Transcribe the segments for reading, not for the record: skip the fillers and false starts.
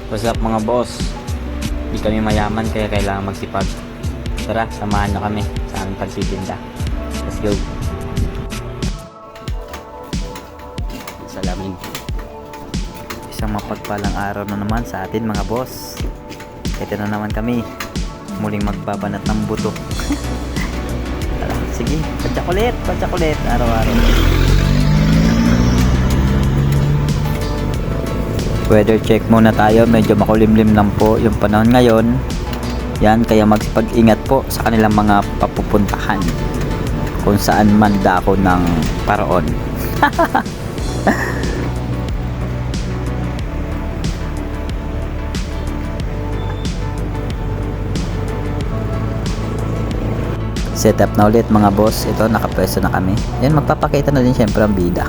What's up mga boss? Di kami mayaman kaya kailangan magsipag. Tara, samahan nyo kami sa aming pagtitinda. Let's go. Salamin. Isang mapagpalang araw na naman sa atin mga boss. Ito na naman kami. Muling magbabanat ng buto. Tara, sige. Patsakulit. Araw-araw. Weather check muna tayo, medyo makulimlim lang po yung panahon ngayon. Yan, kaya magsipag-ingat po sa kanilang mga papupuntahan kung saan man dako ng paraon. Set up na ulit mga boss. Ito, nakapwesto na kami. Yan, magpapakita na din syempre ang bida.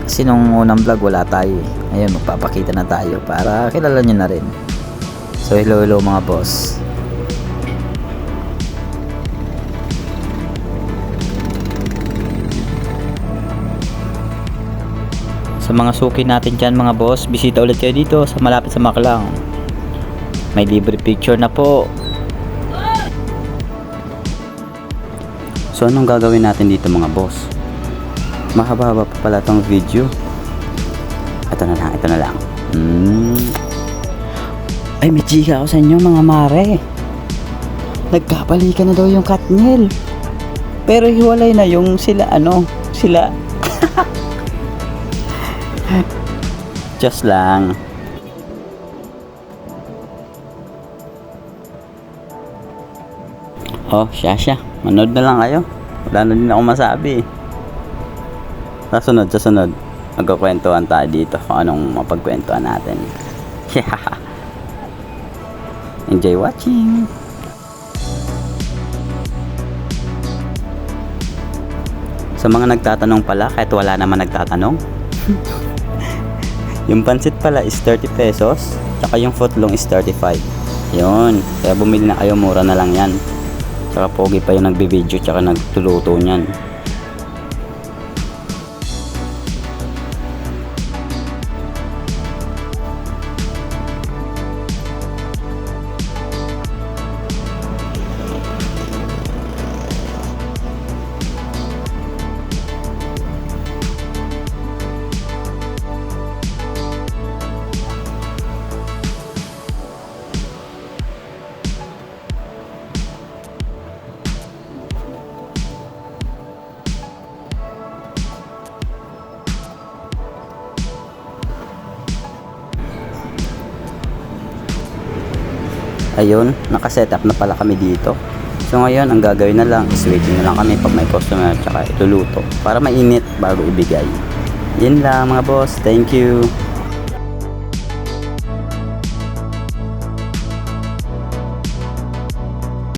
Kasi nung unang vlog wala tayo eh. Ayun, magpapakita na tayo para kilala nyo na rin. So hello mga boss. Sa mga suki natin dyan mga boss, bisita ulit kayo dito sa malapit sa Maklang. May libre picture na po. So anong gagawin natin dito mga boss? Mahaba-haba pa pala tong video. Ito na lang. Ay, may chika ako sa inyo mga mare. Nagkapalikan na daw yung Katniel. Pero hiwalay na yung sila. Just lang. Oh, siya. Manood na lang kayo. Wala na din ako masabi. Sa sunod, magkukwentuhan tayo dito kung anong mapagkwentuhan natin. Enjoy watching. Sa mga nagtatanong pala, kahit wala naman nagtatanong, yung pansit pala is 30 pesos, tsaka yung footlong is 35. Yun, kaya bumili na kayo, mura na lang yan. Tsaka pogi pa yung nagbe-video tsaka nagtuluto nyan. Ayun, nakaset up na pala kami dito. So ngayon, ang gagawin na lang is waiting na lang kami pag may customer tsaka ituluto para mainit bago ibigay. Yun lang mga boss, thank you.